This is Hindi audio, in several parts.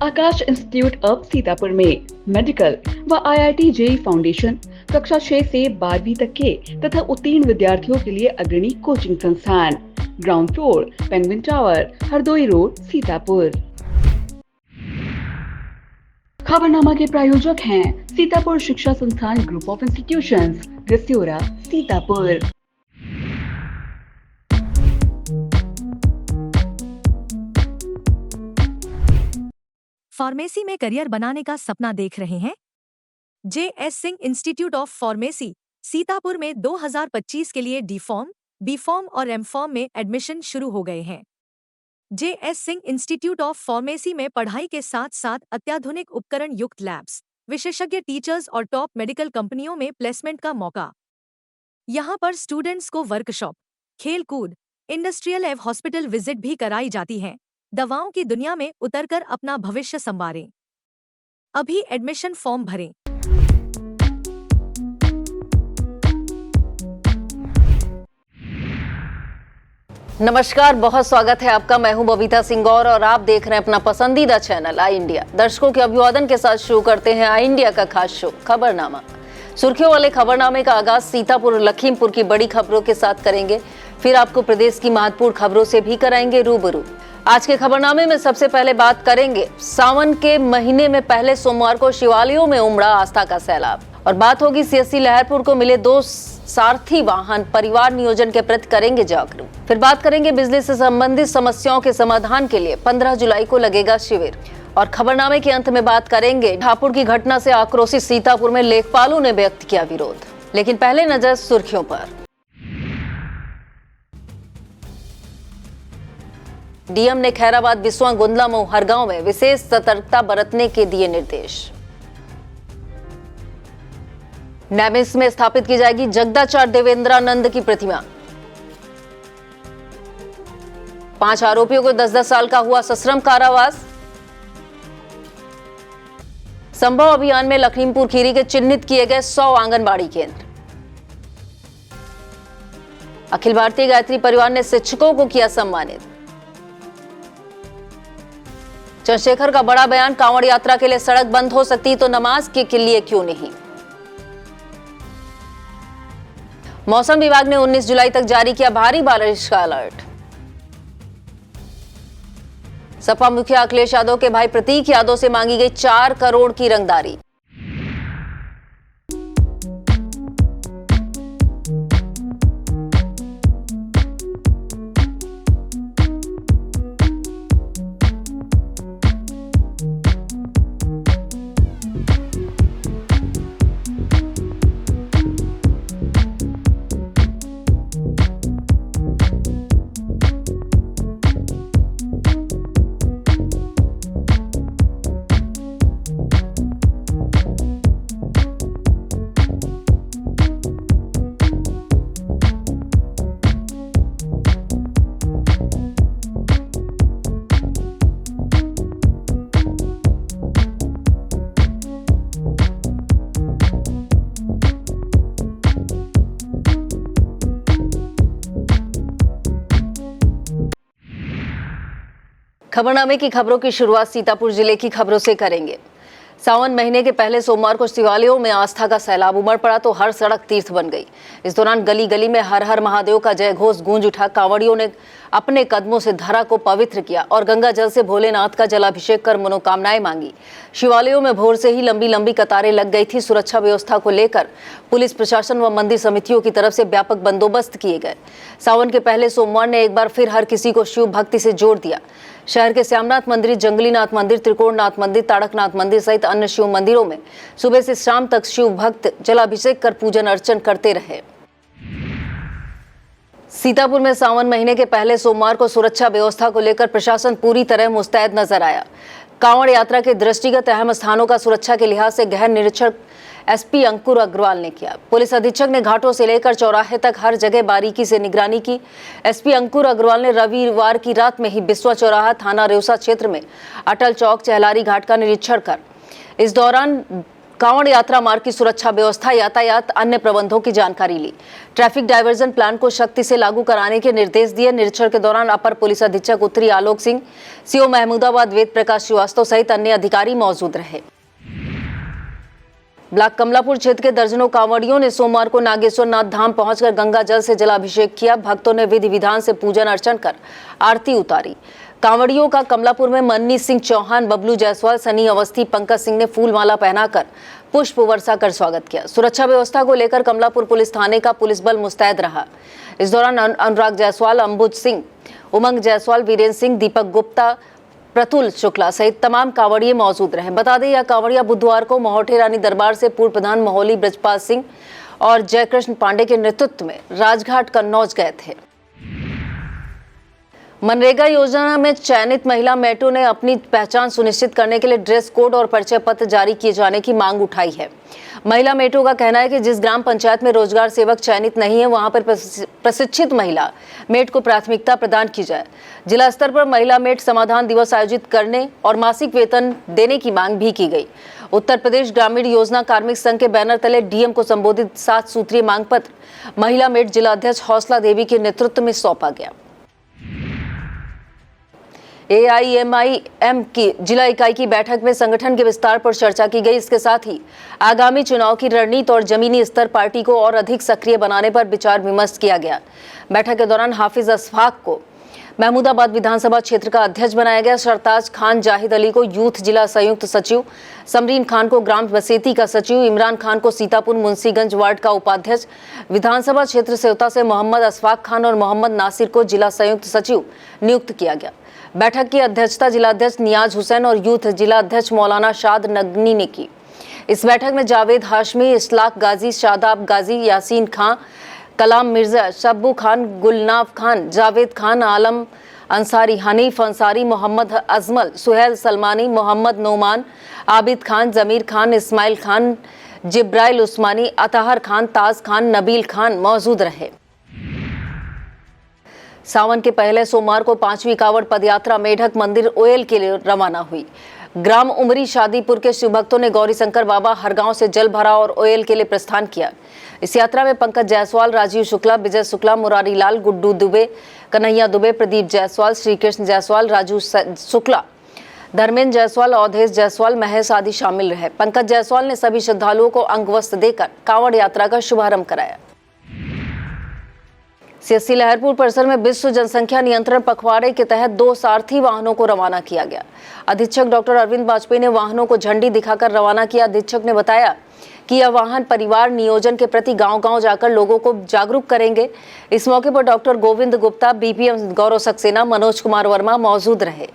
आकाश इंस्टीट्यूट ऑफ सीतापुर में मेडिकल व IIT जेई फाउंडेशन कक्षा 6 से 12वीं तक के तथा उत्तीर्ण विद्यार्थियों के लिए अग्रणी कोचिंग संस्थान। Ground floor, penguin tower, Hardoi road, Sitapur. Khabarnama के प्रायोजक हैं Sitapur Shiksha Sansthan group of institutions, Gasyora, Sitapur. Pharmacy में करियर बनाने का सपना देख रहे हैं? JS Singh institute of pharmacy Sitapur में 2025 के लिए D.Pharm, B.Pharm और M.Pharm में एडमिशन शुरू हो गए हैं। JS Singh institute of pharmacy में पढ़ाई के साथ साथ अत्याधुनिक उपकरण युक्त लैब्स, विशेषज्ञ टीचर्स और टॉप मेडिकल कंपनियों में प्लेसमेंट का मौका। यहाँ पर स्टूडेंट्स को वर्कशॉप, खेल कूद, इंडस्ट्रियल एवं हॉस्पिटल विजिट भी कराई जाती है। दवाओं की दुनिया में उतरकर अपना भविष्य संवारें। अभी एडमिशन फॉर्म भरें। नमस्कार, बहुत स्वागत है आपका। मैं हूं बबीता सिंह और आप देख रहे हैं अपना पसंदीदा चैनल आई इंडिया। दर्शकों के अभिवादन के साथ शुरू करते हैं आई इंडिया का खास शो खबरनामा। सुर्खियों वाले खबरनामे का आगाज सीतापुर और लखीमपुर की बड़ी खबरों के साथ करेंगे, फिर आपको प्रदेश की महत्वपूर्ण खबरों से भी कराएंगे रूबरू। आज के खबरनामे में सबसे पहले बात करेंगे सावन के महीने में पहले सोमवार को शिवालयों में उमड़ा आस्था का सैलाब, और बात होगी CSC लहरपुर को मिले 2 सारथी वाहन, परिवार नियोजन के प्रति करेंगे जागरूक। फिर बात करेंगे बिजली से संबंधित समस्याओं के समाधान के लिए 15 जुलाई को लगेगा शिविर, और खबरनामे के अंत में बात करेंगे हापुड़ की घटना से आक्रोशित सीतापुर में लेखपालों ने व्यक्त किया विरोध। लेकिन पहले नजर सुर्खियों पर। डीएम ने खैराबाद, बिस्वा, गुंदला, हरगांव में विशेष सतर्कता बरतने के दिए निर्देश। नैमिष में स्थापित की जाएगी जगदाचार्य देवेंद्रानंद की प्रतिमा। 5 आरोपियों को 10-10 साल का हुआ सश्रम कारावास। संभव अभियान में लखीमपुर खीरी के चिन्हित किए गए 100 आंगनबाड़ी केंद्र। अखिल भारतीय गायत्री परिवार ने शिक्षकों को किया सम्मानित। चंद्रशेखर का बड़ा बयान, कांवड़ यात्रा के लिए सड़क बंद हो सकती तो नमाज के लिए क्यों नहीं। मौसम विभाग ने 19 जुलाई तक जारी किया भारी बारिश का अलर्ट। सपा मुखिया अखिलेश यादव के भाई प्रतीक यादव से मांगी गई 4 करोड़ की रंगदारी। खबरनामे की खबरों की शुरुआत सीतापुर जिले की खबरों से करेंगे। सावन महीने के पहले सोमवार को शिवालयों में आस्था का सैलाब उमड़ पड़ा तो हर सड़क तीर्थ बन गई। इस दौरान गली गली में हर हर महादेव का जय घोष गूंज उठा। कांवड़ियों ने अपने कदमों से धरा को पवित्र किया और गंगा जल से भोलेनाथ का जलाभिषेक कर मनोकामनाएं मांगी। शिवालयों में भोर से ही लंबी लंबी कतारें लग गई थी। सुरक्षा व्यवस्था को लेकर पुलिस प्रशासन व मंदिर समितियों की तरफ से व्यापक बंदोबस्त किए गए। सावन के पहले सोमवार ने एक बार फिर हर किसी को शिव भक्ति से जोड़ दिया। शहर के श्यामनाथ मंदिर, जंगलीनाथ मंदिर, त्रिकोणनाथ मंदिर, ताड़कनाथ मंदिर सहित अन्य शिव मंदिरों में सुबह से शाम तक शिव भक्त जलाभिषेक कर पूजन अर्चन करते रहे। सीतापुर में सावन महीने के पहले सोमवार को सुरक्षा व्यवस्था को लेकर प्रशासन पूरी तरह मुस्तैद नजर आया। कांवड़ यात्रा के दृष्टिगत अहम स्थानों का सुरक्षा के लिहाज से गहन निरीक्षण SP अंकुर अग्रवाल ने किया। पुलिस अधीक्षक ने घाटों से लेकर चौराहे तक हर जगह बारीकी से निगरानी की। SP अंकुर अग्रवाल ने रविवार की रात में ही बिस्वा चौराहा, थाना रेउसा क्षेत्र में अटल चौक, चहलारी घाट का निरीक्षण कर इस दौरान कांवड़ यात्रा मार्ग की सुरक्षा व्यवस्था, यातायात, अन्य प्रबंधों की जानकारी ली। ट्रैफिक डायवर्जन प्लान को सख्ती से लागू कराने के निर्देश दिए। निरीक्षण के दौरान अपर पुलिस अधीक्षक उत्तरी आलोक सिंह, सीओ महमूदाबाद वेद प्रकाश श्रीवास्तव सहित अन्य अधिकारी मौजूद रहे। ब्लॉक कमलापुर क्षेत्र के दर्जनों कांवड़ियों ने सोमवार को नागेश्वर नाथ धाम पहुंचकर गंगा जल से जलाभिषेक किया। भक्तों ने विधि विधान से पूजन अर्चन कर आरती उतारी। कांवड़ियों का कमलापुर में मन्नी सिंह चौहान, बबलू जायसवाल, सनी अवस्थी, पंकज सिंह ने फूल माला पहनाकर पुष्प वर्षा कर स्वागत किया। सुरक्षा व्यवस्था को लेकर कमलापुर पुलिस थाने का पुलिस बल मुस्तैद रहा। इस दौरान अनुराग जायसवाल, अंबुज सिंह, उमंग जायसवाल, वीरेंद्र सिंह, दीपक गुप्ता, प्रतुल शुक्ला सहित तमाम कांवड़िए मौजूद रहे। बता दें, यह कांवड़िया बुधवार को महोटे रानी दरबार से पूर्व प्रधान मोहली ब्रजपाल सिंह और जयकृष्ण पांडे के नेतृत्व में राजघाट कन्नौज गए थे। मनरेगा योजना में चयनित महिला मेटो ने अपनी पहचान सुनिश्चित करने के लिए ड्रेस कोड और परिचय पत्र जारी किए जाने की मांग उठाई है। महिला मेटो का कहना है कि जिस ग्राम पंचायत में रोजगार सेवक चयनित नहीं है, वहां पर प्रशिक्षित महिला मेट को प्राथमिकता प्रदान की जाए। जिला स्तर पर महिला मेट समाधान दिवस आयोजित करने और मासिक वेतन देने की मांग भी की गई। उत्तर प्रदेश ग्रामीण योजना कार्मिक संघ के बैनर तले डीएम को संबोधित 7 सूत्रीय मांग पत्र महिला मेट जिला अध्यक्ष हौसला देवी के नेतृत्व में सौंपा गया। AIMIM की जिला इकाई की बैठक में संगठन के विस्तार पर चर्चा की गई। इसके साथ ही आगामी चुनाव की रणनीति और जमीनी स्तर पार्टी को और अधिक सक्रिय बनाने पर विचार विमर्श किया गया। बैठक के दौरान हाफिज अशफाक को महमूदाबाद विधानसभा क्षेत्र का अध्यक्ष बनाया गया। सरताज खान जाहिद अली को यूथ जिला संयुक्त सचिव, समरीन खान को ग्राम बसेती का सचिव, इमरान खान को सीतापुर मुंशीगंज वार्ड का उपाध्यक्ष, विधानसभा क्षेत्र सेवता से मोहम्मद अशफाक खान और मोहम्मद नासिर को जिला संयुक्त सचिव नियुक्त किया गया। बैठक की अध्यक्षता जिलाध्यक्ष नियाज हुसैन और यूथ जिलाध्यक्ष मौलाना शाद नगनी ने की। इस बैठक में जावेद हाशमी, इस्लाक गाजी, शादाब गाजी, यासीन खां, कलाम मिर्जा, शब्बू खान, गुलनाफ खान, जावेद खान, आलम अंसारी, हनीफ अंसारी, मोहम्मद अजमल, सुहेल सलमानी, मोहम्मद नोमान, आबिद खान, जमीर खान, इस्माइल खान, जिब्राइल उस्मानी, अतहर खान, ताज खान, नबील खान मौजूद रहे। सावन के पहले सोमवार को 5वीं कांवड़ पदयात्रा मेढक मंदिर ओयल के लिए रवाना हुई। ग्राम उमरी शादीपुर के शिव भक्तों ने गौरीशंकर बाबा हरगांव से जल भरा और ओयल के लिए प्रस्थान किया। इस यात्रा में पंकज जायसवाल, राजीव शुक्ला, विजय शुक्ला, मुरारी लाल, गुड्डू दुबे, कन्हैया दुबे, प्रदीप जायसवाल, श्रीकृष्ण जायसवाल, राजू शुक्ला, धर्मेंद्र जायसवाल, अवधेश जायसवाल, महेश आदि शामिल रहे। पंकज जायसवाल ने सभी श्रद्धालुओं को अंगवस्त्र देकर कांवड़ यात्रा का शुभारंभ कराया। CSC लहरपुर परिसर में विश्व जनसंख्या नियंत्रण पखवाड़े के तहत 2 सारथी वाहनों को रवाना किया गया। अधीक्षक डॉक्टर अरविंद वाजपेयी ने वाहनों को झंडी दिखाकर रवाना किया। अधीक्षक ने बताया कि यह वाहन परिवार नियोजन के प्रति गांव-गांव जाकर लोगों को जागरूक करेंगे। इस मौके पर डॉक्टर गोविंद गुप्ता, BPM गौरव सक्सेना, मनोज कुमार वर्मा मौजूद रहे।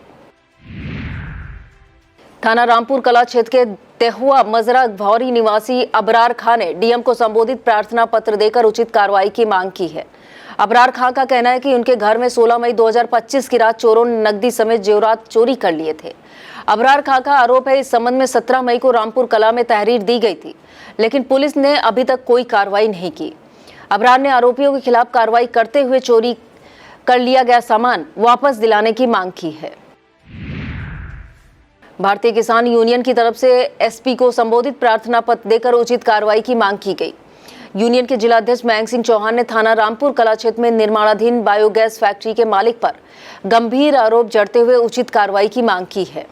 थाना रामपुर कला क्षेत्र के तेहुआ मजरा भौरी निवासी अबरार खां ने डीएम को संबोधित प्रार्थना पत्र देकर उचित कार्रवाई की मांग की है। अबरार खां का कहना है कि उनके घर में 16 मई 2025 की रात चोरों ने नकदी समेत जेवरात चोरी कर लिए थे। अबरार खां का आरोप है इस संबंध में 17 मई को रामपुर कला में तहरीर दी गई थी, लेकिन पुलिस ने अभी तक कोई कार्रवाई नहीं की। अबरार ने आरोपियों के खिलाफ कार्रवाई करते हुए चोरी कर लिया गया सामान वापस दिलाने की मांग की है। भारतीय किसान यूनियन की तरफ से एसपी को संबोधित प्रार्थना पत्र देकर उचित कार्रवाई की मांग की गई। यूनियन के जिलाध्यक्ष मयंक सिंह चौहान ने थाना रामपुर कला क्षेत्र में निर्माणाधीन बायोगैस फैक्ट्री के मालिक पर गंभीर आरोप जड़ते हुए उचित कार्रवाई की मांग की है।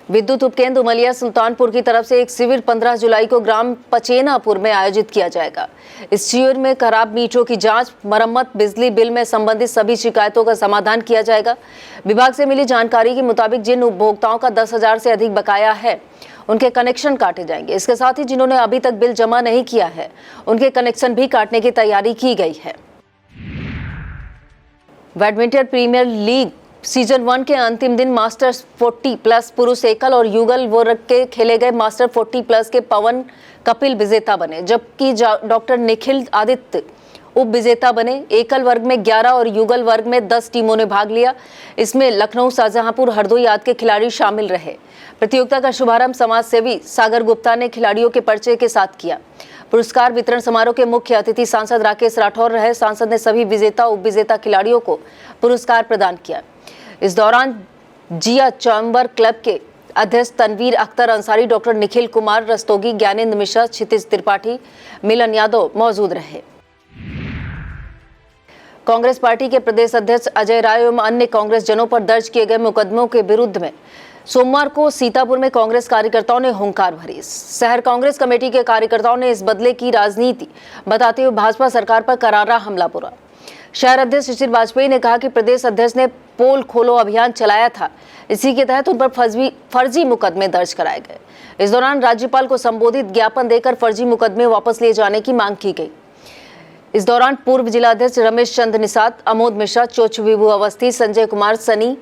विद्युत उपकेंद्र उमलिया सुल्तानपुर की तरफ से एक शिविर 15 जुलाई को ग्राम पचेनापुर में आयोजित किया जाएगा। इस शिविर में खराब मीटरों की जांच, मरम्मत, बिजली बिल में संबंधित सभी शिकायतों का समाधान किया जाएगा। विभाग से मिली जानकारी के मुताबिक जिन उपभोक्ताओं का 10,000 से अधिक बकाया है, उनके कनेक्शन काटे जाएंगे। इसके साथ ही जिन्होंने अभी तक बिल जमा नहीं किया है, उनके कनेक्शन भी काटने की तैयारी की गई है। बैडमिंटन प्रीमियर लीग सीजन 1 के अंतिम दिन मास्टर्स 40+ पुरुष एकल और युगल वर्ग के खेले गए मास्टर 40+ के पवन कपिल विजेता बने, जबकि डॉक्टर निखिल आदित्य उप विजेता बने। एकल वर्ग में 11 और युगल वर्ग में 10 टीमों ने भाग लिया। इसमें लखनऊ, शाहजहांपुर, हरदोई आदि के खिलाड़ी शामिल रहे। प्रतियोगिता का शुभारंभ समाज सेवी सागर गुप्ता ने खिलाड़ियों के परिचय के साथ किया। पुरस्कार वितरण समारोह के मुख्य अतिथि सांसद राकेश राठौर रहे। सांसद ने सभी विजेता उप विजेता खिलाड़ियों को पुरस्कार प्रदान किया। इस दौरान जिया चैम्बर क्लब के अध्यक्ष तनवीर अख्तर अंसारी, डॉक्टर निखिल कुमार रस्तोगी, ज्ञानेंद्र मिश्रा, क्षितिज त्रिपाठी, मिलन यादव मौजूद रहे। कांग्रेस पार्टी के प्रदेश अध्यक्ष अजय राय एवं अन्य कांग्रेस जनों पर दर्ज किए गए मुकदमों के विरुद्ध में सोमवार को सीतापुर में कांग्रेस कार्यकर्ताओं ने हुंकार भरी। शहर कांग्रेस कमेटी के कार्यकर्ताओं ने इस बदले की राजनीति बताते हुए भाजपा सरकार पर करारा हमला बोला। शहर अध्यक्ष शिशिर वाजपेयी ने कहा कि प्रदेश अध्यक्ष ने पोल खोलो अभियान चलाया था, इसी के तहत उन पर फर्जी मुकदमे दर्ज कराए गए। इस दौरान राज्यपाल को संबोधित ज्ञापन देकर फर्जी मुकदमे वापस लिए जाने की मांग की गई। इस दौरान पूर्व जिलाध्यक्ष रमेश चंद्र निषाद, अमोद मिश्रा, चोच विभू अवस्थी, संजय कुमार सनी,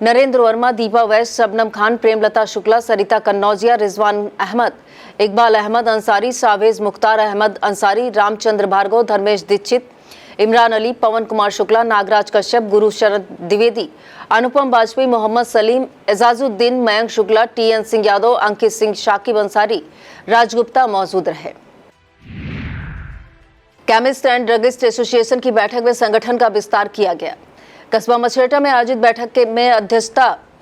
नरेंद्र वर्मा, दीपा वैश्य, शबनम खान, प्रेमलता शुक्ला, सरिता कन्नौजिया, रिजवान अहमद, इकबाल अहमद अंसारी, सावेज मुख्तार अहमद अंसारी, रामचंद्र भार्गव, धर्मेश दीक्षित, इमरान अली, पवन कुमार शुक्ला, नागराज कश्यप, गुरु शरद द्विवेदी, अनुपम वाजपेयी, मोहम्मद सलीम, एजाजुद्दीन, मयंक शुक्ला, टीएन सिंह यादव, अंकित सिंह, शाकिब अंसारी, राजगुप्ता मौजूद रहे। केमिस्ट एंड ड्रगिस्ट एसोसिएशन की बैठक में संगठन का विस्तार किया गया। कस्बा मछेटा में आयोजित बैठक में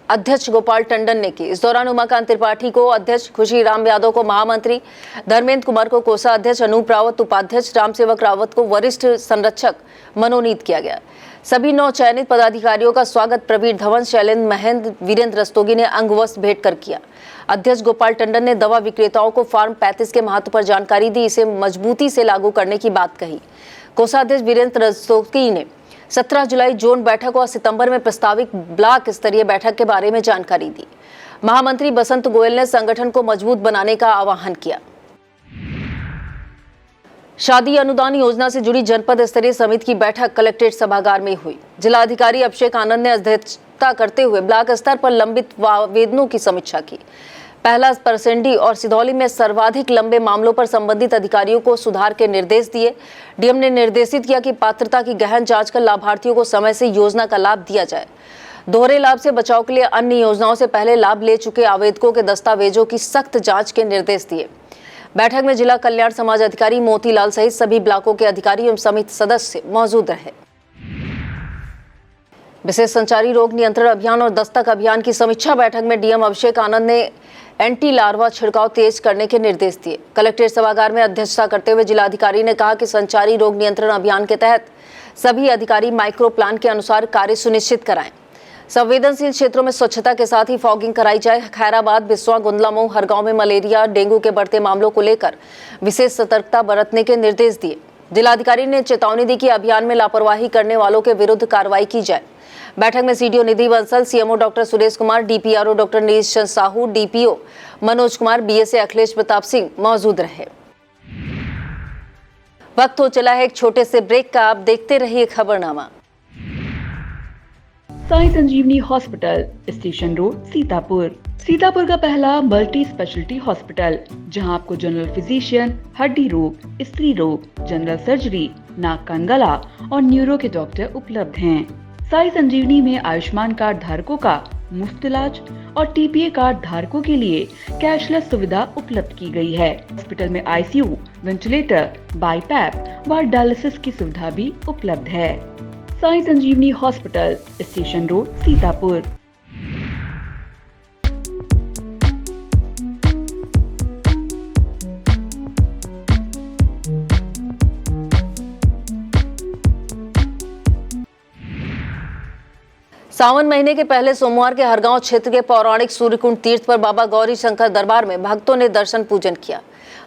अध्यक्ष गोपाल टंडन ने की। इस दौरान उमाकांत त्रिपाठी को अध्यक्ष, खुशी राम यादव को महामंत्री, धर्मेंद्र कुमार को कोषाध्यक्ष, अनूप रावत उपाध्यक्ष, रामसेवक रावत को वरिष्ठ संरक्षक मनोनीत किया गया। सभी 9 चयनित पदाधिकारियों का स्वागत प्रवीर धवन, शैलेंद्र महेंद्र, वीरेंद्र रस्तोगी ने अंगवस्त्र भेंट कर किया। अध्यक्ष गोपाल टंडन ने दवा विक्रेताओं को फार्म 35 के महत्व पर जानकारी दी, इसे मजबूती से लागू करने की बात कही। कोषाध्यक्ष वीरेंद्र रस्तोगी ने 17 जुलाई जोन बैठक और सितंबर में प्रस्तावित ब्लॉक स्तरीय बैठक के बारे में जानकारी दी। महामंत्री बसंत गोयल ने संगठन को मजबूत बनाने का आह्वान किया। शादी अनुदान योजना से जुड़ी जनपद स्तरीय समिति की बैठक कलेक्ट्रेट सभागार में हुई। जिलाधिकारी अभिषेक आनंद ने अध्यक्षता करते हुए ब्लॉक स्तर पर लंबित आवेदनों की समीक्षा की। पहला परसेंडी और सिधौली में सर्वाधिक लंबे मामलों पर संबंधित अधिकारियों को सुधार के निर्देश दिए। डीएम ने निर्देशित किया कि पात्रता की गहन जांच कर लाभार्थियों को समय से योजना का लाभ दिया जाए। दोहरे लाभ से बचाव के लिए अन्य योजनाओं से पहले लाभ ले चुके आवेदकों के दस्तावेजों की सख्त जांच के निर्देश दिए। बैठक में जिला कल्याण समाज अधिकारी मोतीलाल सहित सभी ब्लॉकों के अधिकारी एवं समिति सदस्य मौजूद रहे। विशेष संचारी रोग नियंत्रण अभियान और दस्तक अभियान की समीक्षा बैठक में डीएम अभिषेक आनंद ने एंटी लार्वा छिड़काव तेज करने के निर्देश दिए। कलेक्ट्रेट सभागार में अध्यक्षता करते हुए जिलाधिकारी ने कहा कि संचारी रोग नियंत्रण अभियान के तहत सभी अधिकारी माइक्रो प्लान के अनुसार कार्य सुनिश्चित कराएं। संवेदनशील क्षेत्रों में स्वच्छता के साथ ही फॉगिंग कराई जाए। खैराबाद, बिस्वा, गुंदलामऊ, हर गांव में मलेरिया, डेंगू के बढ़ते मामलों को लेकर विशेष सतर्कता बरतने के निर्देश दिए। जिलाधिकारी ने चेतावनी दी कि अभियान में लापरवाही करने वालों के विरुद्ध कार्रवाई की जाए। बैठक में CDO Nidhi Bansal, CMO doctor Suresh Kumar, DPRO doctor Neelchand Sahu, DPO Manoj Kumar, BSA Akhilesh Pratap Singh मौजूद रहे। वक्त हो चला है एक छोटे से ब्रेक का, आप देखते रहिए Khabarnama. Sai Sanjeevani hospital, station road, Sitapur. Sitapur का पहला मल्टी स्पेशलिटी हॉस्पिटल, जहां आपको जनरल फिजिशियन, हड्डी रोग, स्त्री रोग, जनरल सर्जरी, नाक कान गला और न्यूरो के डॉक्टर उपलब्ध हैं। साई संजीवनी में आयुष्मान कार्ड धारकों का मुफ्त इलाज और टीपीए कार्ड धारकों के लिए कैशलेस सुविधा उपलब्ध की गई है। हॉस्पिटल में आईसीयू, वेंटिलेटर, बाईपैप व डायलिसिस की सुविधा भी उपलब्ध है। Sai Sanjeevani hospital, station road, Sitapur. सावन महीने के पहले सोमवार के हरगांव क्षेत्र के पौराणिक सूर्यकुंड तीर्थ पर बाबा गौरी शंकर दरबार में भक्तों ने दर्शन पूजन किया।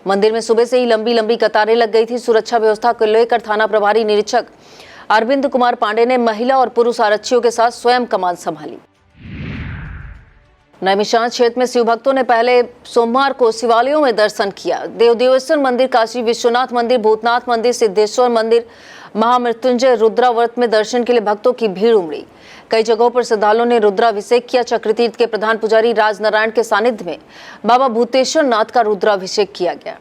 मंदिर में सुबह से ही लंबी लंबी कतारें लग गई थी। सुरक्षा व्यवस्था को लेकर थाना प्रभारी निरीक्षक अरविंद कुमार पांडे ने महिला और पुरुष आरक्षियों के साथ स्वयं कमान संभाली। नैमिषारण्य क्षेत्र में शिव भक्तों ने पहले सोमवार को शिवालयों में दर्शन किया। देवदेवेश्वर मंदिर, काशी विश्वनाथ मंदिर, भूतनाथ मंदिर, सिद्धेश्वर मंदिर, महामृत्युंजय रुद्राव्रत में दर्शन के लिए भक्तों की भीड़ उमड़ी। कई जगहों पर श्रद्धालुओं ने रुद्राभिषेक किया। चक्रतीर्थ के प्रधान पुजारी राजनारायण के सानिध्य में बाबा भूतेश्वर नाथ का रुद्राभिषेक किया गया।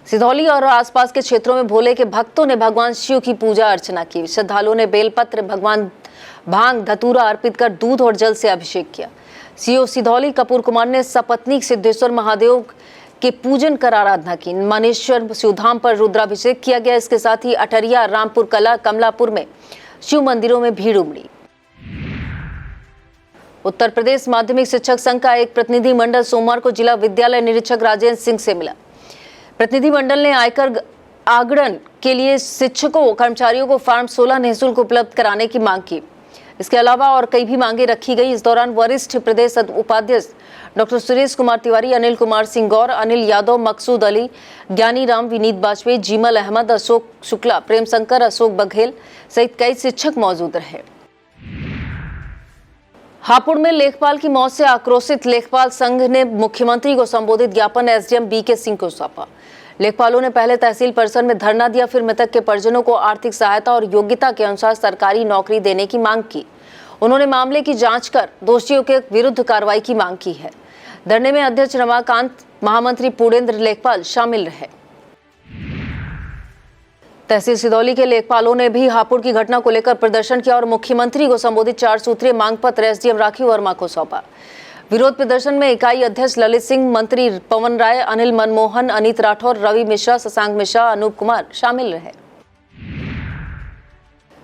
सिधौली और आसपास के क्षेत्रों में भोले के भक्तों ने भगवान शिव की पूजा अर्चना की। श्रद्धालुओं ने बेलपत्र, भगवान भांग, धतूरा अर्पित कर दूध और जल से अभिषेक किया। सीओ सिधौली कपूर कुमार ने सपत्नीक सिद्धेश्वर महादेव के पूजन कर आराधना की। मानेश्वर शिवधाम पर रुद्राभिषेक किया गया। इसके साथ ही अटरिया, रामपुर कला, कमलापुर में शिव मंदिरों में भीड़ उमड़ी। उत्तर प्रदेश माध्यमिक शिक्षक संघ का एक प्रतिनिधि मंडल सोमवार को जिला विद्यालय निरीक्षक राजेंद्र सिंह से मिला। प्रतिनिधि मंडल ने आयकर आगणन के लिए शिक्षकों कर्मचारियों को फॉर्म 16 निःशुल्क उपलब्ध कराने की मांग की। इसके अलावा और कई भी मांगे रखी गई। इस दौरान वरिष्ठ प्रदेश उपाध्यक्ष डॉक्टर सुरेश कुमार तिवारी, अनिल कुमार सिंह गौर, अनिल यादव, मकसूद अली, ज्ञानी राम, विनीत बाजपेयी, जीमल अहमद, अशोक शुक्ला, प्रेम शंकर, अशोक बघेल सहित कई शिक्षक मौजूद रहे। हापुड़ में लेखपाल की मौत से आक्रोशित लेखपाल संघ ने मुख्यमंत्री को संबोधित ज्ञापन एसडीएम बीके सिंह को सौंपा। लेखपालों ने पहले तहसील परिसर में धरना दिया, फिर मृतक के परिजनों को आर्थिक सहायता और योग्यता के अनुसार सरकारी नौकरी देने की मांग की। उन्होंने मामले की जांच कर दोषियों के विरुद्ध कार्रवाई की मांग की है। धरने में अध्यक्ष रमाकांत, महामंत्री पूर्णेंद्र लेखपाल शामिल रहे। तहसील सिदौली के लेखपालों ने भी हापुड़ की घटना को लेकर प्रदर्शन किया और मुख्यमंत्री को संबोधित 4 सूत्रीय मांग पत्र एसडीएम राखी वर्मा को सौंपा। विरोध प्रदर्शन में इकाई अध्यक्ष ललित सिंह, मंत्री पवन राय, अनिल मनमोहन, अनीत राठौर, रवि मिश्रा, शशांक मिश्रा, अनूप कुमार शामिल रहे।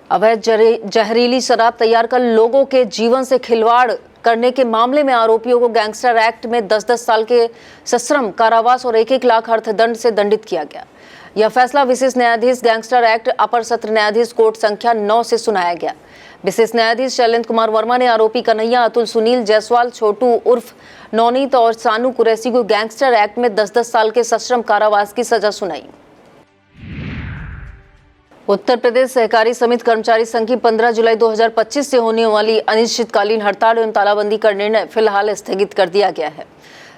अवैध जहरीली शराब तैयार कर लोगों के जीवन से खिलवाड़ करने के मामले में आरोपियों को गैंगस्टर एक्ट में 10-10 साल के सश्रम कारावास और 1-1 लाख अर्थदंड से दंडित किया गया। यह फैसला विशेष न्यायाधीश गैंगस्टर एक्ट अपर सत्र न्यायाधीश कोर्ट संख्या 9 से सुनाया गया। विशेष न्यायाधीश शैलेंद्र कुमार वर्मा ने आरोपी कन्हैया, अतुल, सुनील जायसवाल, छोटू उर्फ नौनीत और सानू कुरैशी को गैंगस्टर एक्ट में 10-10 साल के सश्रम कारावास की सजा सुनाई। उत्तर प्रदेश सहकारी समिति कर्मचारी संघ की 15 जुलाई 2025 से होने वाली अनिश्चितकालीन हड़ताल एवं तालाबंदी का निर्णय फिलहाल स्थगित कर दिया गया है।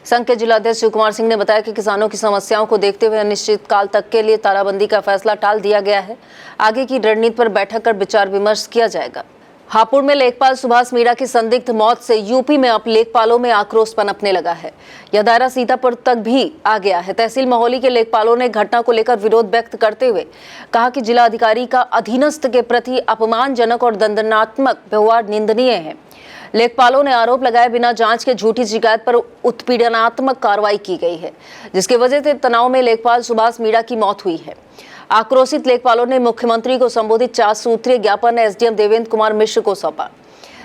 संघ के जिलाध्यक्ष शिव कुमार सिंह ने बताया कि किसानों की समस्याओं को देखते हुए अनिश्चितकाल तक के लिए तालाबंदी का फैसला टाल दिया गया है। आगे की रणनीति पर बैठक कर विचार विमर्श किया जाएगा। हापुड़ में लेखपाल सुभाष मीणा की संदिग्ध मौत से यूपी में अब लेखपालों में आक्रोश पनपने लगा है। यह दायरा सीतापुर तक भी आ गया है। तहसील महोली के लेखपालों ने घटना को लेकर विरोध व्यक्त करते हुए कहा कि जिला अधिकारी का अधीनस्थ के प्रति अपमानजनक और दंडनात्मक व्यवहार निंदनीय है। लेखपालों ने आरोप लगाए बिना जांच के झूठी शिकायत पर उत्पीड़नात्मक कार्रवाई की गई है, जिसकी वजह से तनाव में लेखपाल सुभाष मीणा की मौत हुई है। आक्रोशित लेखपालों ने मुख्यमंत्री को संबोधित 4 सूत्रीय ज्ञापन एसडीएम देवेंद्र कुमार मिश्र को सौंपा।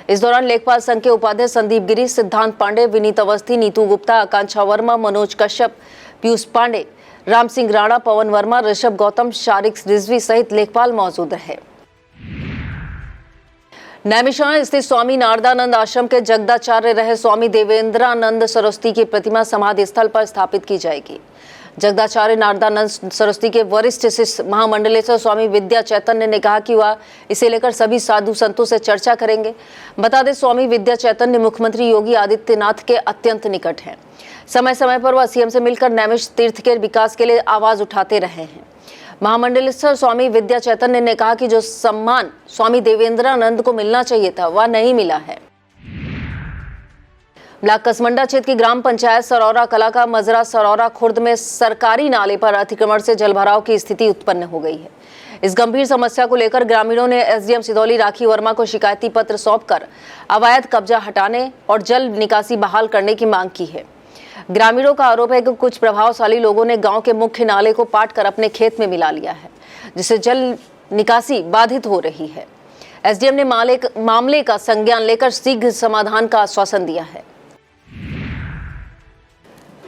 इस दौरान लेखपाल संघ के उपाध्यक्ष संदीप गिरी, सिद्धांत पांडे, विनीत अवस्थी, नीतू गुप्ता, आकांक्षा वर्मा, मनोज कश्यप, पीयूष पांडे, राम सिंह राणा, पवन वर्मा, ऋषभ गौतम, शारिक रिजवी सहित लेखपाल मौजूद रहे। नैमिषारण्य स्थित स्वामी नारदानंद आश्रम के जगदाचार्य रहे स्वामी देवेंद्रानंद सरस्वती की प्रतिमा समाधि स्थल पर स्थापित की जाएगी। जगदाचार्य नारदानंद सरस्वती के वरिष्ठ शिष्य महामंडलेश्वर स्वामी विद्या चैतन्य ने कहा कि वह इसे लेकर सभी साधु संतों से चर्चा करेंगे। बता दें, स्वामी विद्या चैतन्य मुख्यमंत्री योगी आदित्यनाथ के अत्यंत निकट हैं। समय समय पर वह सीएम से मिलकर नैमिष तीर्थ के विकास के लिए आवाज उठाते रहे हैं। महामंडलेश्वर स्वामी विद्या चैतन्य ने कहा कि जो सम्मान स्वामी देवेंद्रानंद को मिलना चाहिए था वह नहीं मिला है। ब्लॉक कसमंडा क्षेत्र की ग्राम पंचायत सरौरा कला का मजरा सरौरा खुर्द में सरकारी नाले पर अतिक्रमण से जलभराव की स्थिति उत्पन्न हो गई है। इस गंभीर समस्या को लेकर ग्रामीणों ने एसडीएम सिदौली राखी वर्मा को शिकायती पत्र सौंपकर अवैध कब्जा हटाने और जल निकासी बहाल करने की मांग की है। ग्रामीणों का आरोप है कि कुछ प्रभावशाली लोगों ने गांव के मुख्य नाले को पाट कर अपने खेत में मिला लिया है, जिससे जल निकासी बाधित हो रही है। एसडीएम ने मामले का संज्ञान लेकर शीघ्र समाधान का आश्वासन दिया है।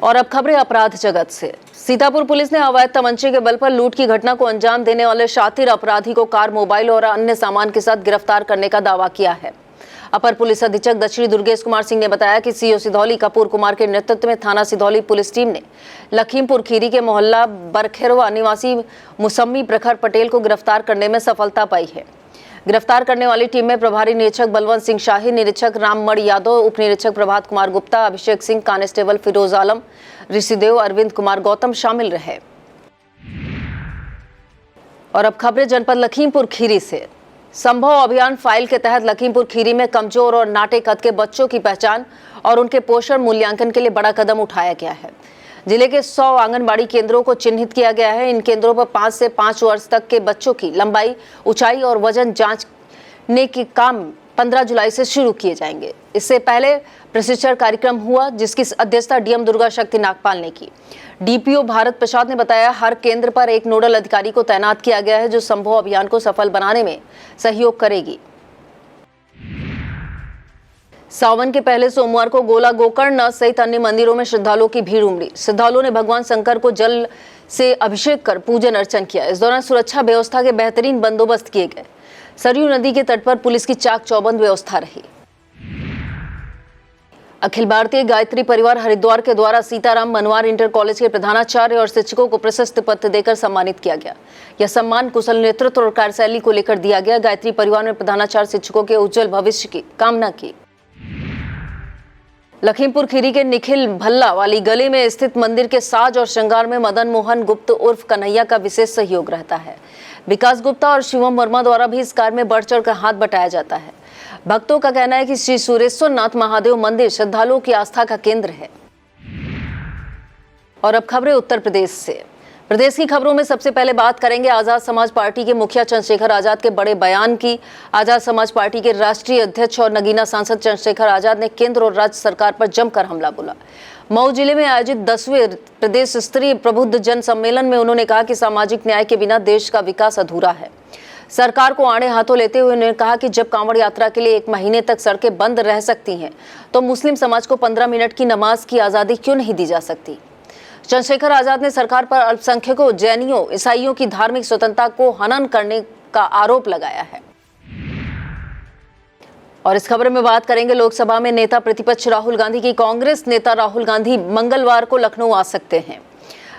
और अब खबरें अपराध जगत से। सीतापुर पुलिस ने अवैध तमंचे के बल पर लूट की घटना को अंजाम देने वाले शातिर अपराधी को कार, मोबाइल और अन्य सामान के साथ गिरफ्तार करने का दावा किया है। अपर पुलिस अधीक्षक दक्षिणी दुर्गेश कुमार सिंह ने बताया कि सीओ सिधौली कपूर कुमार के नेतृत्व में थाना सिधौली पुलिस टीम ने लखीमपुर खीरी के मोहल्ला बरखेरवा निवासी मुसम्मी प्रखर पटेल को गिरफ्तार करने में सफलता पाई है। गिरफ्तार करने वाली टीम में प्रभारी निरीक्षक बलवंत सिंह शाही, निरीक्षक राममण यादव, उप निरीक्षक प्रभात कुमार गुप्ता, अभिषेक सिंह, कांस्टेबल फिरोज आलम, ऋषिदेव, अरविंद कुमार गौतम शामिल रहे। और अब खबरें जनपद लखीमपुर खीरी से। संभव अभियान फाइल के तहत लखीमपुर खीरी में कमजोर और नाटे कद के बच्चों की पहचान और उनके पोषण मूल्यांकन के लिए बड़ा कदम उठाया गया है। जिले के 100 आंगनबाड़ी केंद्रों को चिन्हित किया गया है। इन केंद्रों पर 5 से 5 वर्ष तक के बच्चों की लंबाई, ऊंचाई और वजन जांचने के काम 15 जुलाई से शुरू किए जाएंगे। इससे पहले प्रशिक्षण कार्यक्रम हुआ, जिसकी अध्यक्षता डीएम दुर्गा शक्ति नागपाल ने की। डीपीओ भारत प्रसाद ने बताया, हर केंद्र पर एक नोडल अधिकारी को तैनात किया गया है, जो संभव अभियान को सफल बनाने में सहयोग करेगी। सावन के पहले सोमवार को गोला गोकर्ण सहित अन्य मंदिरों में श्रद्धालुओं की भीड़ उमड़ी। श्रद्धालुओं ने भगवान शंकर को जल से अभिषेक कर पूजन अर्चन किया। इस दौरान सुरक्षा व्यवस्था के बेहतरीन बंदोबस्त किए गए। सरयू नदी के तट पर पुलिस की चाक चौबंद व्यवस्था रही। अखिल भारतीय गायत्री परिवार हरिद्वार के द्वारा सीताराम मनवार इंटर कॉलेज के प्रधानाचार्य और शिक्षकों को प्रशस्ति पत्र देकर सम्मानित किया गया। यह सम्मान कुशल नेतृत्व और कार्यशैली को लेकर दिया गया। गायत्री परिवार ने प्रधानाचार्य शिक्षकों के उज्जवल भविष्य की कामना की। लखीमपुर खीरी के निखिल भल्ला वाली गली में स्थित मंदिर के साज और श्रृंगार में मदन मोहन गुप्त उर्फ कन्हैया का विशेष सहयोग रहता है। विकास गुप्ता और शिवम वर्मा द्वारा भी इस कार्य में बढ़ चढ़ कर हाथ बटाया जाता है। भक्तों का कहना है कि श्री सुरेश्वर नाथ महादेव मंदिर श्रद्धालुओं की आस्था का केंद्र है। और अब खबरें उत्तर प्रदेश से। प्रदेश की खबरों में सबसे पहले बात करेंगे आजाद समाज पार्टी के मुखिया चंद्रशेखर आजाद के बड़े बयान की। आजाद समाज पार्टी के राष्ट्रीय अध्यक्ष और नगीना सांसद चंद्रशेखर आजाद ने केंद्र और राज्य सरकार पर जमकर हमला बोला। मऊ जिले में आयोजित 10वें प्रदेश स्तरीय प्रबुद्ध जन सम्मेलन में उन्होंने कहा कि सामाजिक न्याय के बिना देश का विकास अधूरा है। सरकार को आड़े हाथों लेते हुए उन्होंने कहा कि जब कांवड़ यात्रा के लिए 1 महीने तक सड़कें बंद रह सकती हैं, तो मुस्लिम समाज को 15 मिनट की नमाज की आज़ादी क्यों नहीं दी जा सकती। चंद्रशेखर आजाद ने सरकार पर अल्पसंख्यकों, जैनियों, ईसाइयों की धार्मिक स्वतंत्रता को हनन करने का आरोप लगाया है। और इस खबर में बात करेंगे लोकसभा में नेता प्रतिपक्ष राहुल गांधी की। कांग्रेस नेता राहुल गांधी मंगलवार को लखनऊ आ सकते हैं।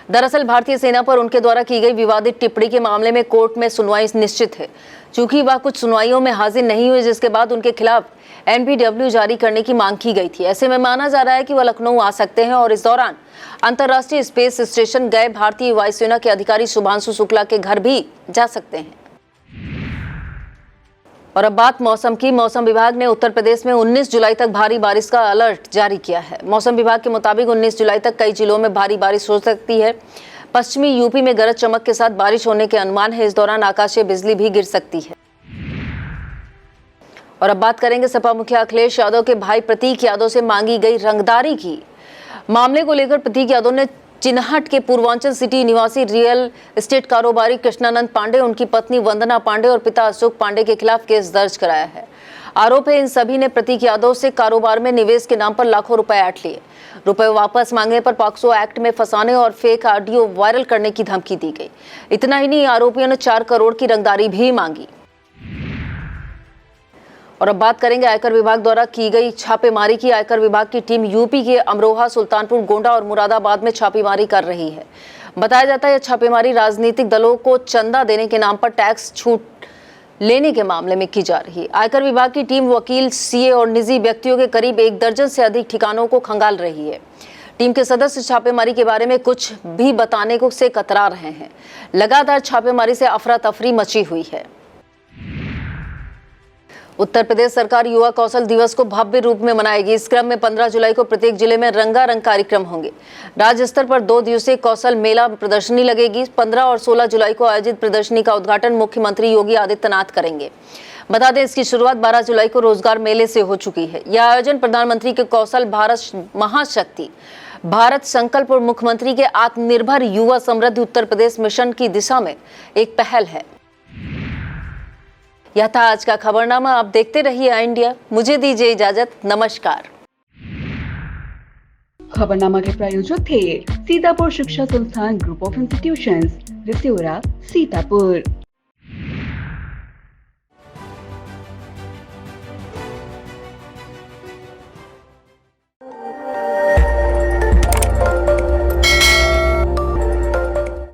दरअसल भारतीय सेना पर उनके द्वारा की गई विवादित टिप्पणी के मामले में कोर्ट में सुनवाई निश्चित है। चूंकि वह कुछ सुनवाइयों में हाजिर नहीं हुए, जिसके बाद उनके खिलाफ NPW जारी करने की मांग की गई थी। ऐसे में माना जा रहा है कि वह लखनऊ आ सकते हैं और इस दौरान अंतर्राष्ट्रीय स्पेस स्टेशन गए भारतीय वायुसेना के अधिकारी शुभांशु शुक्ला के घर भी जा सकते हैं। और अब बात मौसम की। मौसम विभाग ने उत्तर प्रदेश में 19 जुलाई तक भारी बारिश का अलर्ट जारी किया है। मौसम विभाग के मुताबिक 19 जुलाई तक कई जिलों में भारी बारिश हो सकती है। पश्चिमी यूपी में गरज चमक के साथ बारिश होने के अनुमान है। इस दौरान आकाशीय बिजली भी गिर सकती है। और अब बात करेंगे सपा मुखिया अखिलेश यादव के भाई प्रतीक यादव से मांगी गई रंगदारी की। मामले को लेकर प्रतीक यादव ने चिन्हट के पूर्वांचल सिटी निवासी रियल एस्टेट कारोबारी कृष्णानंद पांडे, उनकी पत्नी वंदना पांडे और पिता अशोक पांडे के खिलाफ केस दर्ज कराया है। आरोप है इन सभी ने प्रतीक यादव से कारोबार में निवेश के नाम पर लाखों रुपए ऐंठ लिए। रुपए वापस मांगने पर पॉक्सो एक्ट में फंसाने और फेक ऑडियो वायरल करने की धमकी दी गई। इतना ही नहीं, आरोपियों ने 4 करोड़ की रंगदारी भी मांगी। और अब बात करेंगे आयकर विभाग द्वारा की गई छापेमारी की। आयकर विभाग की टीम यूपी के अमरोहा, सुल्तानपुर, गोंडा और मुरादाबाद में छापेमारी कर रही है। बताया जाता है यह छापेमारी राजनीतिक दलों को चंदा देने के नाम पर टैक्स छूट लेने के मामले में की जा रही है। आयकर विभाग की टीम वकील, सीए और निजी व्यक्तियों के करीब 1 दर्जन से अधिक ठिकानों को खंगाल रही है। टीम के सदस्य छापेमारी के बारे में कुछ भी बताने को से कतरा रहे हैं। लगातार छापेमारी से अफरा तफरी मची हुई है। उत्तर प्रदेश सरकार युवा कौशल दिवस को भव्य रूप में मनाएगी। इस क्रम में 15 जुलाई को प्रत्येक जिले में रंगारंग कार्यक्रम होंगे। राज्य स्तर पर 2 दिवसीय कौशल मेला प्रदर्शनी लगेगी। 15 और 16 जुलाई को आयोजित प्रदर्शनी का उद्घाटन मुख्यमंत्री योगी आदित्यनाथ करेंगे। बता दें, इसकी शुरुआत 12 जुलाई को रोजगार मेले से हो चुकी है। यह आयोजन प्रधानमंत्री के कौशल भारत महाशक्ति भारत संकल्प और मुख्यमंत्री के आत्मनिर्भर युवा समृद्ध उत्तर प्रदेश मिशन की दिशा में एक पहल है। यह था आज का खबरनामा। आप देखते रहिए आई इंडिया। मुझे दीजिए इजाजत। नमस्कार। खबरनामा के प्रायोजक थे Sitapur Shiksha Sansthan group of institutions, रिसियोरा, Sitapur.